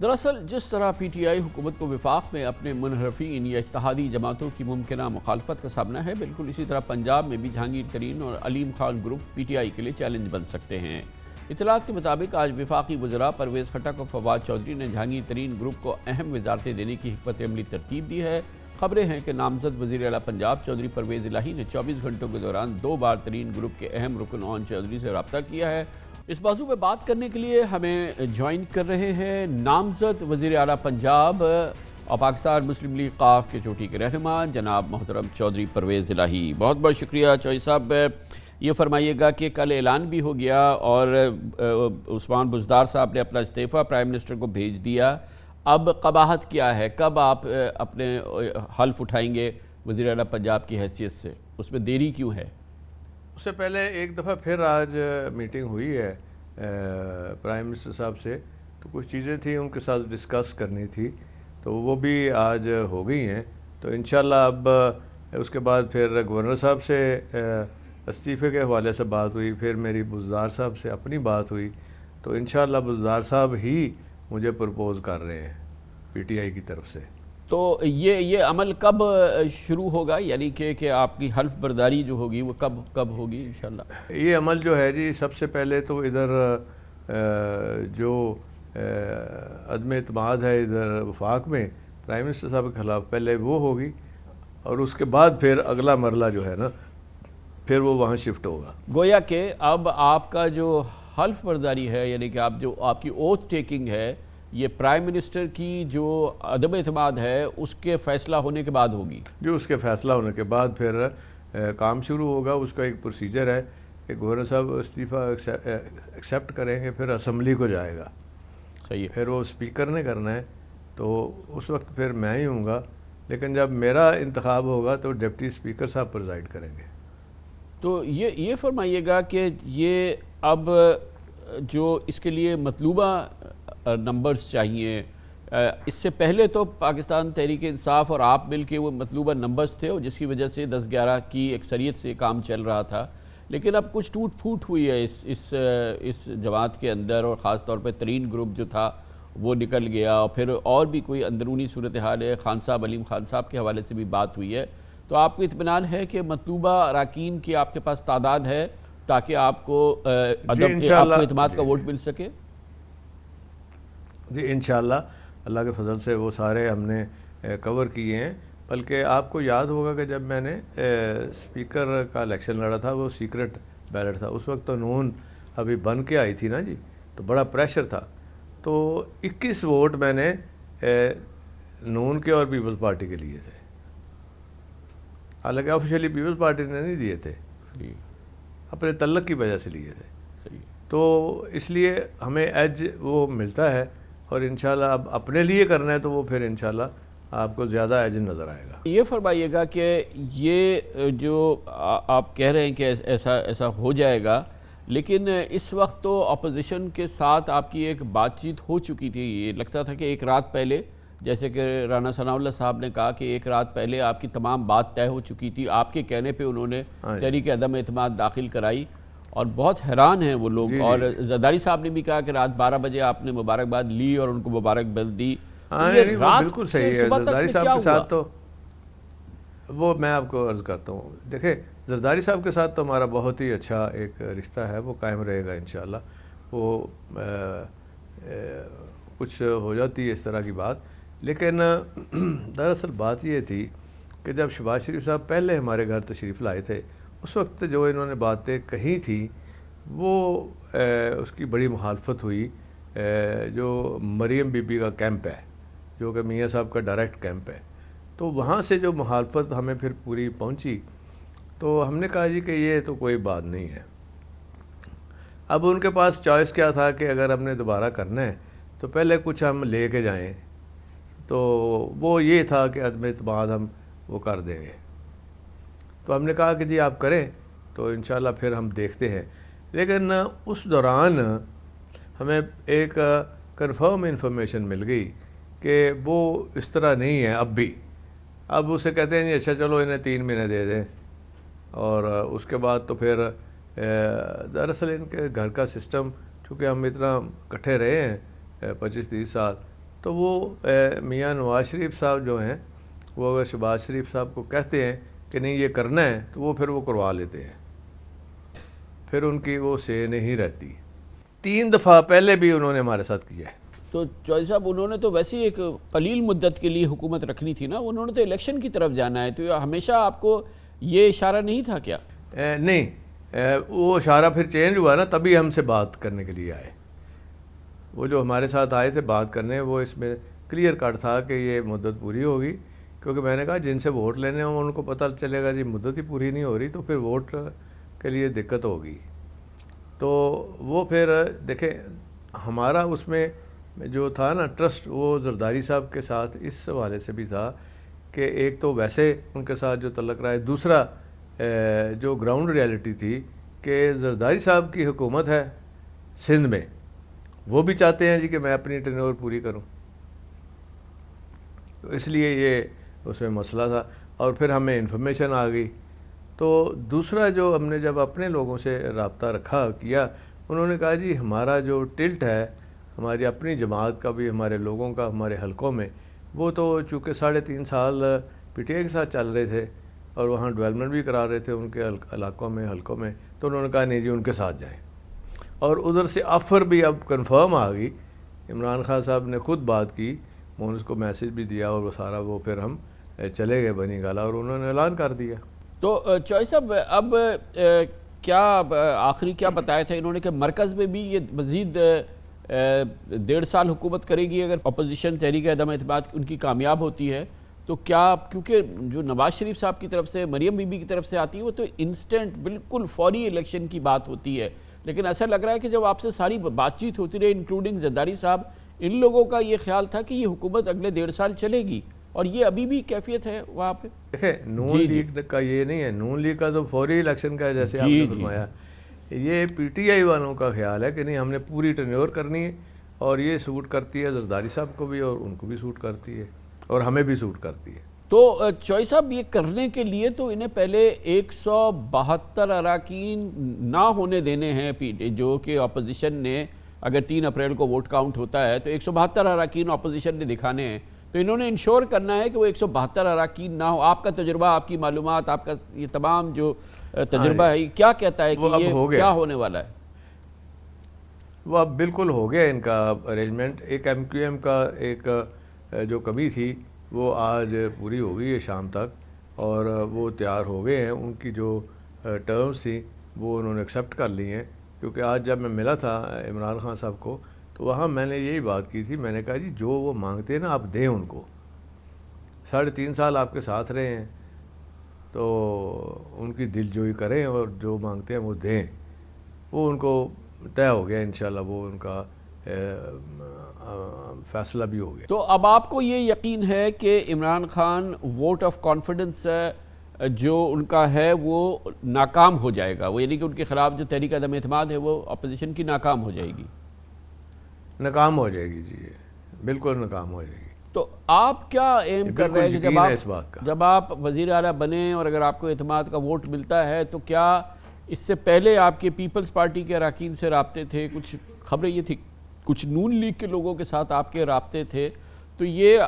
دراصل جس طرح پی ٹی آئی حکومت کو وفاق میں اپنے منحرفین یا اتحادی جماعتوں کی ممکنہ مخالفت کا سامنا ہے، بالکل اسی طرح پنجاب میں بھی جہانگیر ترین اور Aleem Khan group P T I کے لیے چیلنج بن سکتے ہیں۔ اطلاعات کے مطابق آج وفاقی وزراء پرویز خٹک اور فواد چودھری نے جہانگیر ترین گروپ کو اہم وزارتیں دینے کی حکمت عملی ترتیب دی ہے۔ خبریں ہیں کہ نامزد وزیر اعلیٰ پنجاب چودھری پرویز الہی نے 24 گھنٹوں کے دوران 2 بار ترین گروپ کے اہم رکن اون چودھری سے رابطہ کیا ہے۔ اس موضوع پہ بات کرنے کے لیے ہمیں جوائن کر رہے ہیں نامزد وزیر اعلیٰ پنجاب اور پاکستان مسلم لیگ قاف کے چوٹی کے رہنما جناب محترم چودھری پرویز الہی۔ بہت بہت شکریہ چودھری صاحب۔ یہ فرمائیے گا کہ کل اعلان بھی ہو گیا اور عثمان بزدار صاحب نے اپنا استعفیٰ پرائم منسٹر کو بھیج دیا، اب قباحت کیا ہے؟ کب آپ اپنے حلف اٹھائیں گے وزیر اعلیٰ پنجاب کی حیثیت سے؟ اس میں دیری کیوں ہے؟ اس سے پہلے ایک دفعہ پھر آج میٹنگ ہوئی ہے پرائم منسٹر صاحب سے، تو کچھ چیزیں تھیں ان کے ساتھ ڈسکس کرنی تھی، تو وہ بھی آج ہو گئی ہیں۔ تو انشاءاللہ اب اس کے بعد پھر گورنر صاحب سے استعفے کے حوالے سے بات ہوئی، پھر میری بزدار صاحب سے اپنی بات ہوئی، تو انشاءاللہ بزدار صاحب ہی مجھے پرپوز کر رہے ہیں پی ٹی آئی کی طرف سے۔ تو یہ عمل کب شروع ہوگا، یعنی کہ آپ کی حلف برداری جو ہوگی وہ کب ہوگی انشاءاللہ؟ یہ عمل جو ہے جی، سب سے پہلے تو ادھر جو عدم اعتماد ہے ادھر وفاق میں پرائم منسٹر صاحب کے خلاف، پہلے وہ ہوگی اور اس کے بعد پھر اگلا مرحلہ جو ہے نا، پھر وہ وہاں شفٹ ہوگا۔ گویا کہ اب آپ کا جو حلف برداری ہے، یعنی کہ آپ کی اوتھ ٹیکنگ ہے، یہ پرائم منسٹر کی جو عدم اعتماد ہے اس کے فیصلہ ہونے کے بعد ہوگی؟ جو اس کے فیصلہ ہونے کے بعد پھر کام شروع ہوگا۔ اس کا ایک پروسیجر ہے کہ گورنر صاحب استعفیٰ ایکسیپٹ کریں گے، پھر اسمبلی کو جائے گا، صحیح ہے، پھر وہ اسپیکر نے کرنا ہے، تو اس وقت پھر میں ہی ہوں گا، لیکن جب میرا انتخاب ہوگا تو ڈپٹی اسپیکر صاحب پریزائڈ کریں گے۔ تو یہ فرمائیے گا کہ یہ اب جو اس کے لیے مطلوبہ نمبرز چاہیے، اس سے پہلے تو پاکستان تحریک انصاف اور آپ مل کے وہ مطلوبہ نمبرز تھے اور جس کی وجہ سے 10-11 کی اکثریت سے کام چل رہا تھا، لیکن اب کچھ ٹوٹ پھوٹ ہوئی ہے اس جماعت کے اندر، اور خاص طور پہ ترین گروپ جو تھا وہ نکل گیا، اور پھر اور بھی کوئی اندرونی صورتحال ہے، خان صاحب علیم خان صاحب کے حوالے سے بھی بات ہوئی ہے۔ تو آپ کو اطمینان ہے کہ مطلوبہ اراکین کی آپ کے پاس تعداد ہے تاکہ آپ کو اعتماد کا ووٹ مل سکے؟ جی انشاءاللہ اللہ کے فضل سے وہ سارے ہم نے کور کیے ہیں، بلکہ آپ کو یاد ہوگا کہ جب میں نے اسپیکر کا الیکشن لڑا تھا وہ سیکرٹ بیلٹ تھا، اس وقت تو نون ابھی بن کے آئی تھی نا جی، تو بڑا پریشر تھا، تو 21 ووٹ میں نے نون کے اور پیپلز پارٹی کے لیے تھے، حالانکہ آفیشیلی پیپلز پارٹی نے نہیں دیے تھے، اپنے تعلق کی وجہ سے لیے تھے، تو اس لیے ہمیں ایج وہ ملتا ہے، اور انشاءاللہ اب اپنے لیے کرنا ہے تو وہ پھر انشاءاللہ آپ کو زیادہ ایج نظر آئے گا۔ یہ فرمائیے گا کہ یہ جو آپ کہہ رہے ہیں کہ ایسا ہو جائے گا، لیکن اس وقت تو اپوزیشن کے ساتھ آپ کی ایک بات چیت ہو چکی تھی، یہ لگتا تھا کہ ایک رات پہلے، جیسے کہ رانا ثناء اللہ صاحب نے کہا کہ ایک رات پہلے آپ کی تمام بات طے ہو چکی تھی، آپ کے کہنے پہ انہوں نے تحریک عدم اعتماد داخل کرائی، اور بہت حیران ہیں وہ لوگ، اور زرداری صاحب نے بھی کہا کہ رات 12 بجے آپ نے مبارکباد لی اور ان کو مبارکباد دی۔ بالکل صحیح ہے، زرداری صاحب کے ساتھ تو وہ میں آپ کو عرض کرتا ہوں، دیکھیں زرداری صاحب کے ساتھ تو ہمارا بہت ہی اچھا ایک رشتہ ہے، وہ قائم رہے گا انشاءاللہ۔ وہ کچھ ہو جاتی ہے اس طرح کی بات، لیکن دراصل بات یہ تھی کہ جب شہباز شریف صاحب پہلے ہمارے گھر تشریف لائے تھے، اس وقت جو انہوں نے باتیں کہی تھیں وہ اس کی بڑی مخالفت ہوئی، جو مریم بی بی کا کیمپ ہے، جو کہ میاں صاحب کا ڈائریکٹ کیمپ ہے، تو وہاں سے جو مخالفت ہمیں پھر پوری پہنچی، تو ہم نے کہا جی کہ یہ تو کوئی بات نہیں ہے۔ اب ان کے پاس چوائس کیا تھا کہ اگر ہم نے دوبارہ کرنا ہے تو پہلے کچھ ہم لے کے جائیں، تو وہ یہ تھا کہ عدم اعتماد ہم وہ کر دیں گے، تو ہم نے کہا کہ جی آپ کریں تو انشاءاللہ پھر ہم دیکھتے ہیں، لیکن اس دوران ہمیں ایک کنفرم انفارمیشن مل گئی کہ وہ اس طرح نہیں ہے اب بھی، اب اسے کہتے ہیں جی اچھا چلو انہیں 3 مہینے دے دیں، اور اس کے بعد تو پھر دراصل ان کے گھر کا سسٹم، چونکہ ہم اتنا کٹھے رہے ہیں 25-30 سال، تو وہ میاں نواز شریف صاحب جو ہیں وہ اگر شہباز شریف صاحب کو کہتے ہیں کہ نہیں یہ کرنا ہے تو وہ پھر وہ کروا لیتے ہیں، پھر ان کی وہ سے نہیں رہتی۔ 3 دفعہ پہلے بھی انہوں نے ہمارے ساتھ کیا ہے۔ تو چوہدری صاحب انہوں نے تو ویسے ایک قلیل مدت کے لیے حکومت رکھنی تھی نا، انہوں نے تو الیکشن کی طرف جانا ہے، تو ہمیشہ آپ کو یہ اشارہ نہیں تھا کیا؟ نہیں، وہ اشارہ پھر چینج ہوا نا، تبھی ہم سے بات کرنے کے لیے آئے۔ وہ جو ہمارے ساتھ آئے تھے بات کرنے، وہ اس میں کلیئر کٹ تھا کہ یہ مدت پوری ہوگی، کیونکہ میں نے کہا جن سے ووٹ لینے ہوں ان کو پتہ چلے گا جی مدت ہی پوری نہیں ہو رہی تو پھر ووٹ کے لیے دقت ہوگی۔ تو وہ پھر دیکھیں ہمارا اس میں جو تھا نا ٹرسٹ، وہ زرداری صاحب کے ساتھ اس حوالے سے بھی تھا کہ ایک تو ویسے ان کے ساتھ جو تعلق رہا ہے، دوسرا جو گراؤنڈ ریالٹی تھی کہ زرداری صاحب کی حکومت ہے سندھ میں، وہ بھی چاہتے ہیں جی کہ میں اپنی ٹینیور پوری کروں، تو اس لیے یہ اس میں مسئلہ تھا۔ اور پھر ہمیں انفارمیشن آ گئی، تو دوسرا جو ہم نے جب اپنے لوگوں سے رابطہ رکھا کیا، انہوں نے کہا جی ہمارا جو ٹلٹ ہے ہماری اپنی جماعت کا بھی، ہمارے لوگوں کا ہمارے حلقوں میں، وہ تو چونکہ 3.5 سال پی ٹی آئی کے ساتھ چل رہے تھے اور وہاں ڈیولپمنٹ بھی کرا رہے تھے ان کے علاقوں میں، حلقوں میں، تو انہوں نے کہا نہیں جی ان کے ساتھ جائیں۔ اور ادھر سے آفر بھی اب کنفرم آ گئی، عمران خان صاحب نے خود بات کی، میں نے اس کو میسج بھی دیا اور وہ سارا وہ پھر ہم چلے گئے بنی گالا اور انہوں نے اعلان کر دیا۔ تو چوہدری صاحب اب کیا آخری کیا بتایا تھا انہوں نے کہ مرکز میں بھی یہ مزید 1.5 سال حکومت کرے گی اگر اپوزیشن تحریک عدم اعتماد ان کی کامیاب ہوتی ہے؟ تو کیا، کیونکہ جو نواز شریف صاحب کی طرف سے، مریم بی بی کی طرف سے آتی ہے وہ تو انسٹنٹ بالکل فوری الیکشن کی بات ہوتی ہے، لیکن ایسا لگ رہا ہے کہ جب آپ سے ساری بات چیت ہوتی رہی انکلوڈنگ زرداری صاحب، ان لوگوں کا یہ خیال تھا کہ یہ حکومت اگلے 1.5 سال چلے گی، اور یہ ابھی بھی کیفیت ہے وہاں پہ؟ دیکھیں نون لیگ کا یہ نہیں ہے، نون لیگ کا تو فوری الیکشن کا ہے جیسے آپ نے فرمایا، یہ پی ٹی آئی والوں کا خیال ہے کہ نہیں ہم نے پوری ٹینیور کرنی ہے، اور یہ سوٹ کرتی ہے زرداری صاحب کو بھی اور ان کو بھی سوٹ کرتی ہے اور ہمیں بھی سوٹ کرتی ہے۔ تو چوہدری صاحب یہ کرنے کے لیے تو انہیں پہلے 172 اراکین نہ ہونے دینے ہیں، جو کہ اپوزیشن نے، اگر 3 اپریل کو ووٹ کاؤنٹ ہوتا ہے تو 172 اراکین اپوزیشن نے دکھانے ہیں، تو انہوں نے انشور کرنا ہے کہ وہ 172 اراکین نہ ہو۔ آپ کا تجربہ، آپ کی معلومات، آپ کا یہ تمام جو تجربہ ہے کیا کہتا ہے کہ یہ کیا ہونے والا ہے؟ وہ اب بالکل ہو گیا ان کا ارینجمنٹ۔ ایک ایم کیو ایم کا ایک جو کمی تھی وہ آج پوری ہو گئی ہے شام تک، اور وہ تیار ہو گئے ہیں، ان کی جو ٹرمز تھیں وہ انہوں نے ایکسیپٹ کر لی ہیں، کیونکہ آج جب میں ملا تھا عمران خان صاحب کو تو وہاں میں نے یہی بات کی تھی، میں نے کہا جی جو وہ مانگتے ہیں نا آپ دیں ان کو، 3.5 سال آپ کے ساتھ رہے ہیں تو ان کی دل جوئی کریں اور جو مانگتے ہیں وہ دیں۔ وہ ان کو طے ہو گیا انشاءاللہ، وہ ان کا فیصلہ بھی ہو گیا۔ تو اب آپ کو یہ یقین ہے کہ Imran Khan vote of confidence جو ان کا ہے وہ ناکام ہو جائے گا، وہ یعنی کہ ان کے خلاف جو تحریک عدم اعتماد ہے وہ اپوزیشن کی ناکام ہو جائے گی؟ ناکام ہو جائے گی جی، بالکل ناکام ہو جائے گی۔ تو آپ کیا ایم کر رہے ہیں کہ جب آپ وزیر اعلیٰ بنیں اور اگر آپ کو اعتماد کا ووٹ ملتا ہے تو کیا اس سے پہلے آپ کے پیپلز پارٹی کے اراکین سے رابطے تھے؟ کچھ خبریں یہ تھی کچھ نون لیگ کے لوگوں کے ساتھ آپ کے رابطے تھے، تو یہ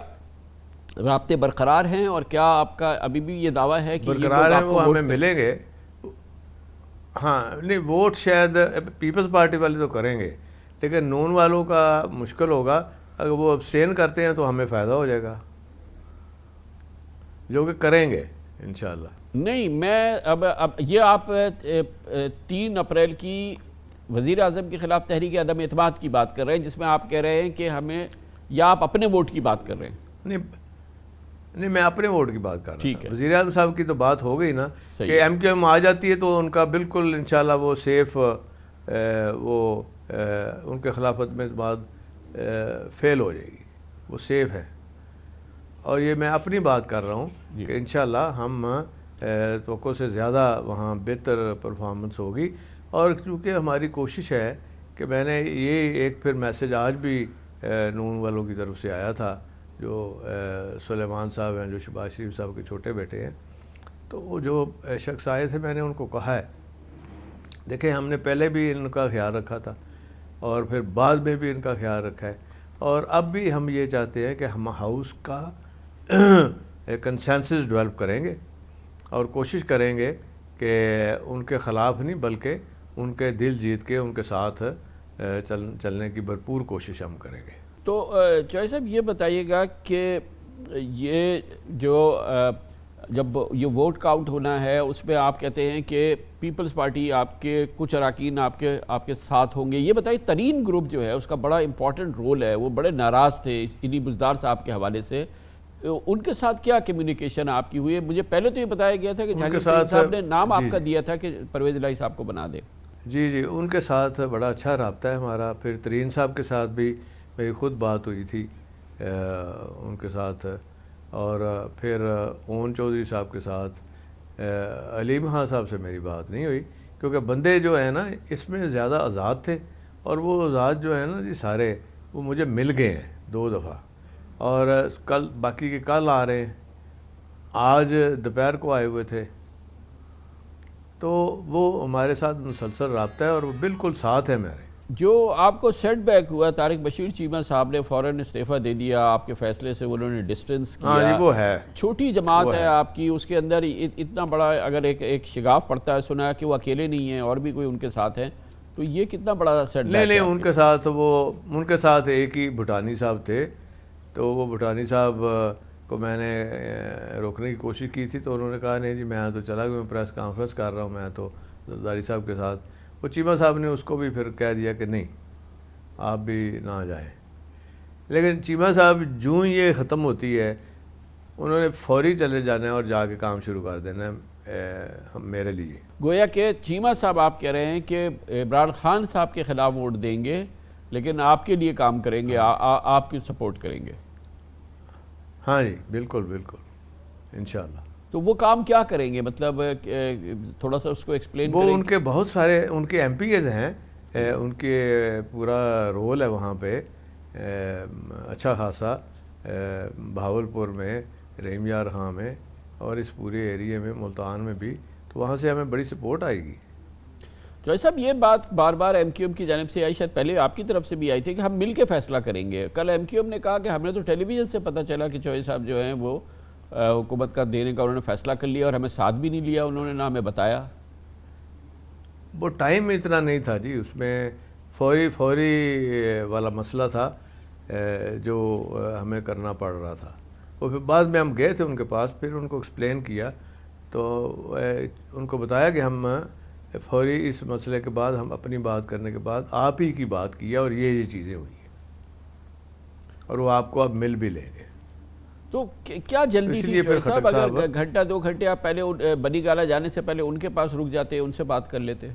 رابطے برقرار ہیں؟ اور کیا آپ کا ابھی بھی یہ دعویٰ ہے کہ برقرار ہیں؟ وہ ہمیں ملیں گے، ہاں نہیں ووٹ شاید پیپلز پارٹی والے تو کریں گے، لیکن نون والوں کا مشکل ہوگا، اگر وہ ابسٹین کرتے ہیں تو ہمیں فائدہ ہو جائے گا، جو کہ کریں گے انشاءاللہ۔ نہیں، میں اب یہ آپ 3 اپریل کی وزیر اعظم کے خلاف تحریک عدم اعتماد کی بات کر رہے ہیں، جس میں آپ کہہ رہے ہیں کہ ہمیں، یا آپ اپنے ووٹ کی بات کر رہے ہیں؟ نہیں میں اپنے ووٹ کی بات کر رہا ہوں۔ وزیر اعظم صاحب کی تو بات ہو گئی نا کہ ایم کیو ایم آ جاتی ہے تو ان کا بالکل انشاءاللہ وہ سیف، وہ ان کے خلافت میں بعد فیل ہو جائے گی، وہ سیف ہے۔ اور یہ میں اپنی بات کر رہا ہوں کہ انشاءاللہ ہم توقع سے زیادہ وہاں بہتر پرفارمنس ہوگی، اور کیونکہ ہماری کوشش ہے کہ میں نے یہ ایک پھر میسج آج بھی نون والوں کی طرف سے آیا تھا، جو سلیمان صاحب ہیں جو شہباز شریف صاحب کے چھوٹے بیٹے ہیں، تو وہ جو شخص آئے تھے میں نے ان کو کہا ہے دیکھیں ہم نے پہلے بھی ان کا خیال رکھا تھا اور پھر بعد میں بھی ان کا خیال رکھا ہے، اور اب بھی ہم یہ چاہتے ہیں کہ ہم ہاؤس کا ایک کنسنسس ڈیولپ کریں گے اور کوشش کریں گے کہ ان کے خلاف نہیں بلکہ ان کے دل جیت کے ان کے ساتھ چلنے کی بھرپور کوشش ہم کریں گے۔ تو چوہے صاحب یہ بتائیے گا کہ یہ جو جب یہ ووٹ کاؤنٹ ہونا ہے اس میں آپ کہتے ہیں کہ پیپلز پارٹی آپ کے کچھ اراکین آپ کے ساتھ ہوں گے، یہ بتائیے ترین گروپ جو ہے اس کا بڑا امپورٹنٹ رول ہے، وہ بڑے ناراض تھے انہی بزدار صاحب کے حوالے سے، ان کے ساتھ کیا کمیونیکیشن آپ کی ہوئی ہے؟ مجھے پہلے تو یہ بتایا گیا تھا کہ جہانگیر ترین صاحب نے نام آپ کا دیا تھا کہ پرویز الہی صاحب کو بنا دے۔ جی ان کے ساتھ بڑا اچھا رابطہ ہے ہمارا، پھر ترین صاحب کے ساتھ بھی میری خود بات ہوئی تھی ان کے ساتھ، اور پھر اون چودھری صاحب کے ساتھ، علیم خان صاحب سے میری بات نہیں ہوئی کیونکہ بندے جو ہیں نا اس میں زیادہ آزاد تھے، اور وہ آزاد جو ہیں نا جی سارے وہ مجھے مل گئے ہیں 2 دفعہ، اور کل باقی کے کل آ رہے ہیں، آج دوپہر کو آئے ہوئے تھے، تو وہ ہمارے ساتھ مسلسل رابطہ ہے اور وہ بالکل ساتھ ہے میرے۔ جو آپ کو سیٹ بیک ہوا طارق بشیر چیمہ صاحب نے فوراً استعفیٰ دے دیا آپ کے فیصلے سے، انہوں نے ڈسٹنس کیا، جی وہ ہے، چھوٹی جماعت ہے آپ کی، اس کے اندر اتنا بڑا اگر ایک شگاف پڑتا ہے، سنا ہے کہ وہ اکیلے نہیں ہیں اور بھی کوئی ان کے ساتھ ہیں، تو یہ کتنا بڑا سیٹ بیک ہے؟ نہیں ان کے ساتھ ایک ہی بھٹانی صاحب تھے، تو وہ بھٹانی صاحب کو میں نے روکنے کی کوشش کی تھی، تو انہوں نے کہا نہیں جی میں تو چلا گیا، میں پریس کانفرنس کر رہا ہوں، میں تو زرداری صاحب کے ساتھ، وہ چیمہ صاحب نے اس کو بھی پھر کہہ دیا کہ نہیں آپ بھی نہ جائیں، لیکن چیمہ صاحب جو یہ ختم ہوتی ہے انہوں نے فوری چلے جانا ہے اور جا کے کام شروع کر دینا ہے میرے لیے۔ گویا کہ چیمہ صاحب آپ کہہ رہے ہیں کہ عمران خان صاحب کے خلاف ووٹ دیں گے لیکن آپ کے لیے کام کریں گے، آپ کی سپورٹ کریں گے۔ ہاں جی بالکل انشاءاللہ۔ تو وہ کام کیا کریں گے، مطلب تھوڑا سا اس کو ایکسپلین کریں۔ وہ ان کے بہت سارے ان کے ایم پی ایز ہیں، ان کے پورا رول ہے وہاں پہ اچھا خاصا، بہاولپور میں، رحیم یار خان میں، اور اس پورے ایریے میں، ملتان میں بھی، تو وہاں سے ہمیں بڑی سپورٹ آئے گی۔ چوہے صاحب یہ بات بار بار ایم کیو ایم کی جانب سے آئی، شاید پہلے آپ کی طرف سے بھی آئی تھی کہ ہم مل کے فیصلہ کریں گے۔ کل ایم کیو ایم نے کہا کہ ہم نے تو ٹیلی ویژن سے پتہ چلا کہ چوہے صاحب جو ہیں وہ حکومت کا دینے کا انہوں نے فیصلہ کر لیا اور ہمیں ساتھ بھی نہیں لیا انہوں نے، نہ ہمیں بتایا۔ وہ ٹائم اتنا نہیں تھا جی، اس میں فوری والا مسئلہ تھا جو ہمیں کرنا پڑ رہا تھا۔ وہ پھر بعد میں ہم گئے تھے ان کے پاس، پھر ان کو ایکسپلین کیا، تو ان کو بتایا کہ ہم فوری اس مسئلے کے بعد ہم اپنی بات کرنے کے بعد آپ ہی کی بات کیا اور یہ چیزیں ہوئی ہیں، اور وہ آپ کو اب مل بھی لیں گے۔ تو کیا جلدی تھی چوہے صاحب؟ اگر گھنٹہ 2 گھنٹے آپ پہلے بنی گالہ جانے سے پہلے ان کے پاس رک جاتے، ان سے بات کر لیتے؟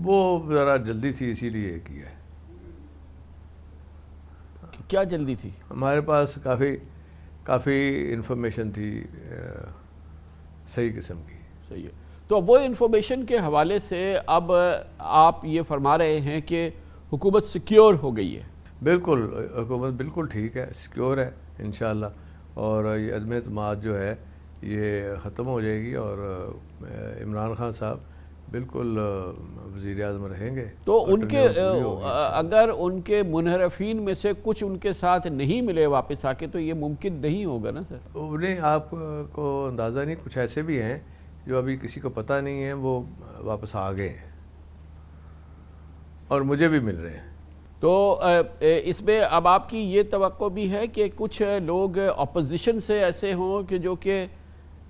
وہ ذرا جلدی تھی اسی لیے کیا ہے۔ کیا جلدی تھی؟ ہمارے پاس کافی انفارمیشن تھی صحیح قسم کی۔ صحیح ہے، تو وہ انفارمیشن کے حوالے سے اب آپ یہ فرما رہے ہیں کہ حکومت سیکیور ہو گئی ہے؟ بالکل، حکومت بالکل ٹھیک ہے، سیکیور ہے انشاءاللہ، اور یہ عدم اعتماد جو ہے یہ ختم ہو جائے گی، اور عمران خان صاحب بالکل وزیر اعظم رہیں گے۔ تو ان کے اگر ان کے منحرفین میں سے کچھ ان کے ساتھ نہیں ملے واپس آ کے تو یہ ممکن نہیں ہوگا نا سر؟ انہیں آپ کو اندازہ نہیں، کچھ ایسے بھی ہیں جو ابھی کسی کو پتہ نہیں ہے، وہ واپس آ گئے ہیں اور مجھے بھی مل رہے ہیں۔ تو اس میں اب آپ کی یہ توقع بھی ہے کہ کچھ لوگ اپوزیشن سے ایسے ہوں کہ جو کہ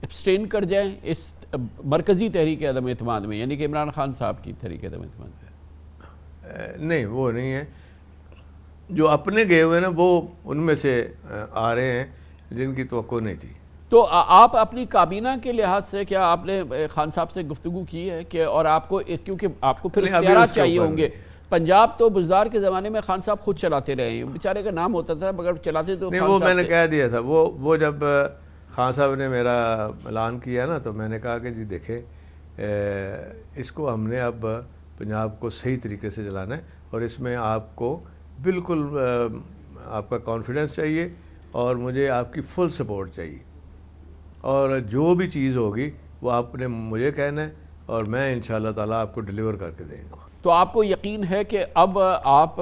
ابسٹین کر جائیں اس مرکزی تحریک عدم اعتماد میں، یعنی کہ عمران خان صاحب کی تحریک عدم اعتماد میں؟ نہیں، وہ نہیں ہے، جو اپنے گئے ہوئے نا وہ ان میں سے آ رہے ہیں جن کی توقع نہیں تھی۔ تو آپ اپنی کابینہ کے لحاظ سے کیا آپ نے خان صاحب سے گفتگو کی ہے کہ، اور آپ کو کیونکہ آپ کو پھر اختیارات چاہیے ہوں گے، پنجاب تو بزدار کے زمانے میں خان صاحب خود چلاتے رہے ہیں، بیچارے کا نام ہوتا تھا مگر چلاتے تو نہیں، وہ میں نے کہہ دیا تھا، وہ جب خان صاحب نے میرا اعلان کیا نا تو میں نے کہا کہ جی دیکھیں اس کو ہم نے اب پنجاب کو صحیح طریقے سے چلانا ہے، اور اس میں آپ کو بالکل آپ کا کانفیڈنس چاہیے، اور مجھے آپ کی فل سپورٹ چاہیے، اور جو بھی چیز ہوگی وہ آپ نے مجھے کہنا ہے اور میں انشاءاللہ تعالیٰ آپ کو ڈیلیور کر کے دیں گا۔ تو آپ کو یقین ہے کہ اب آپ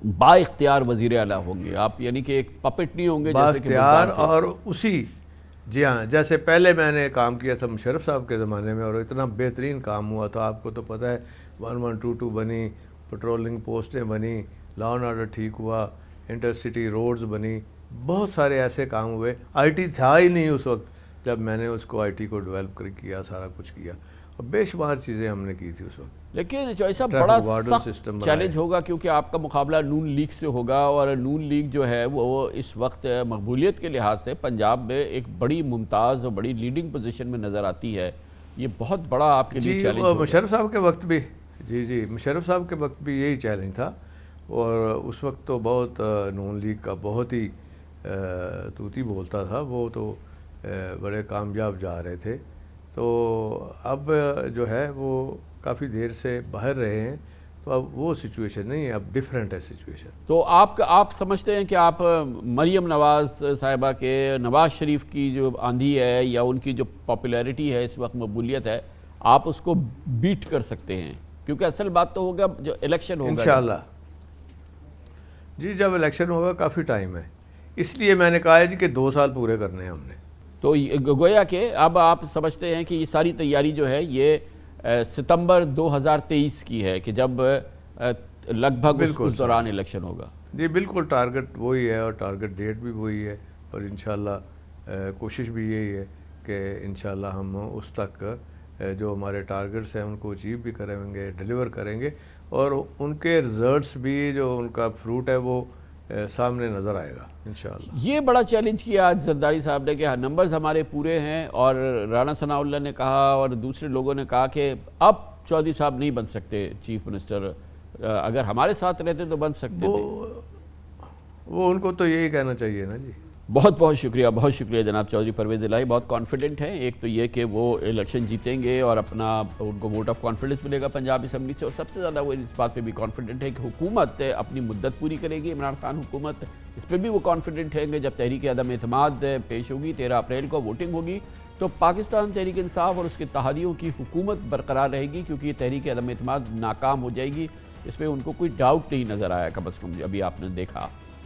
با اختیار وزیر اعلیٰ ہوں گے آپ، یعنی کہ ایک پپٹ نہیں ہوں گے با جیسے کہ اختیار بزدار تھے۔ اور اسی جی ہاں، جیسے پہلے میں نے کام کیا تھا مشرف صاحب کے زمانے میں، اور اتنا بہترین کام ہوا تھا، آپ کو تو پتہ ہے 1122 بنی، پٹرولنگ پوسٹیں بنی، لا اینڈ آرڈر ٹھیک ہوا، انٹر سٹی روڈز بنی، بہت سارے ایسے کام ہوئے۔ آئی ٹی تھا ہی نہیں اس وقت جب میں نے اس کو آئی ٹی کو ڈیولپ کیا، سارا کچھ کیا، اور بے شمار چیزیں ہم نے کی تھی اس وقت۔ لیکن ایسا ٹریفک بڑا وارڈن سخت سسٹم بنائے۔ چیلنج ہوگا کیونکہ آپ کا مقابلہ نون لیگ سے ہوگا، اور نون لیگ جو ہے وہ اس وقت مقبولیت کے لحاظ سے پنجاب میں ایک بڑی ممتاز اور بڑی لیڈنگ پوزیشن میں نظر آتی ہے۔ یہ بہت بڑا آپ کے لیے چیلنج ہوگا۔ مشرف صاحب کے وقت بھی جی مشرف صاحب کے وقت بھی یہی چیلنج تھا، اور اس وقت تو بہت نون لیگ کا بہت ہی توتی بولتا تھا، وہ تو بڑے کامیاب جا رہے تھے۔ تو اب جو ہے وہ کافی دیر سے باہر رہے ہیں، تو اب وہ سچویشن نہیں ہے، اب ڈیفرنٹ ہے سچویشن۔ تو آپ سمجھتے ہیں کہ آپ مریم نواز صاحبہ کے، نواز شریف کی جو آندھی ہے یا ان کی جو پاپولیرٹی ہے اس وقت، مقبولیت ہے، آپ اس کو بیٹ کر سکتے ہیں؟ کیونکہ اصل بات تو ہوگا جو الیکشن ہوگا انشاءاللہ جی، جب الیکشن ہوگا کافی ٹائم ہے، اس لیے میں نے کہا ہے جی کہ 2 سال پورے کرنے ہیں ہم نے۔ تو گویا کہ اب آپ سمجھتے ہیں کہ یہ ساری تیاری جو ہے یہ ستمبر 2023 کی ہے کہ جب لگ بھگ اس دوران الیکشن ہوگا؟ جی بالکل، ٹارگٹ وہی ہے، اور ٹارگٹ ڈیٹ بھی وہی ہے، اور انشاءاللہ کوشش بھی یہی ہے کہ انشاءاللہ ہم اس تک جو ہمارے ٹارگٹس ہیں ان کو اچیو بھی کریں گے، ڈیلیور کریں گے، اور ان کے رزلٹس بھی، جو ان کا فروٹ ہے وہ سامنے نظر آئے گا انشاءاللہ۔ یہ بڑا چیلنج کیا آج زرداری صاحب نے کہ نمبرز ہمارے پورے ہیں، اور رانا ثناء اللہ نے کہا اور دوسرے لوگوں نے کہا کہ اب چودھری صاحب نہیں بن سکتے چیف منسٹر، اگر ہمارے ساتھ رہتے تو بن سکتے تھے۔ وہ ان کو تو یہی کہنا چاہیے نا جی۔ بہت بہت شکریہ جناب چودھری پرویز الہی، بہت کانفیڈنٹ ہیں۔ ایک تو یہ کہ وہ الیکشن جیتیں گے اور ان کو ووٹ آف کانفیڈنس ملے گا پنجاب اسمبلی سے، اور سب سے زیادہ وہ اس بات پہ بھی کانفیڈنٹ ہے کہ حکومت اپنی مدت پوری کرے گی، عمران خان حکومت، اس پہ بھی وہ کانفیڈنٹ ہیں کہ جب تحریک عدم اعتماد پیش ہوگی 13 اپریل کو ووٹنگ ہوگی تو پاکستان تحریک انصاف اور اس کے اتحادیوں کی حکومت برقرار رہے گی، کیونکہ یہ تحریک عدم اعتماد ناکام ہو جائے گی، اس پہ ان کو کوئی ڈاؤٹ نہیں نظر آیا، کم از کم ابھی آپ نے دیکھا۔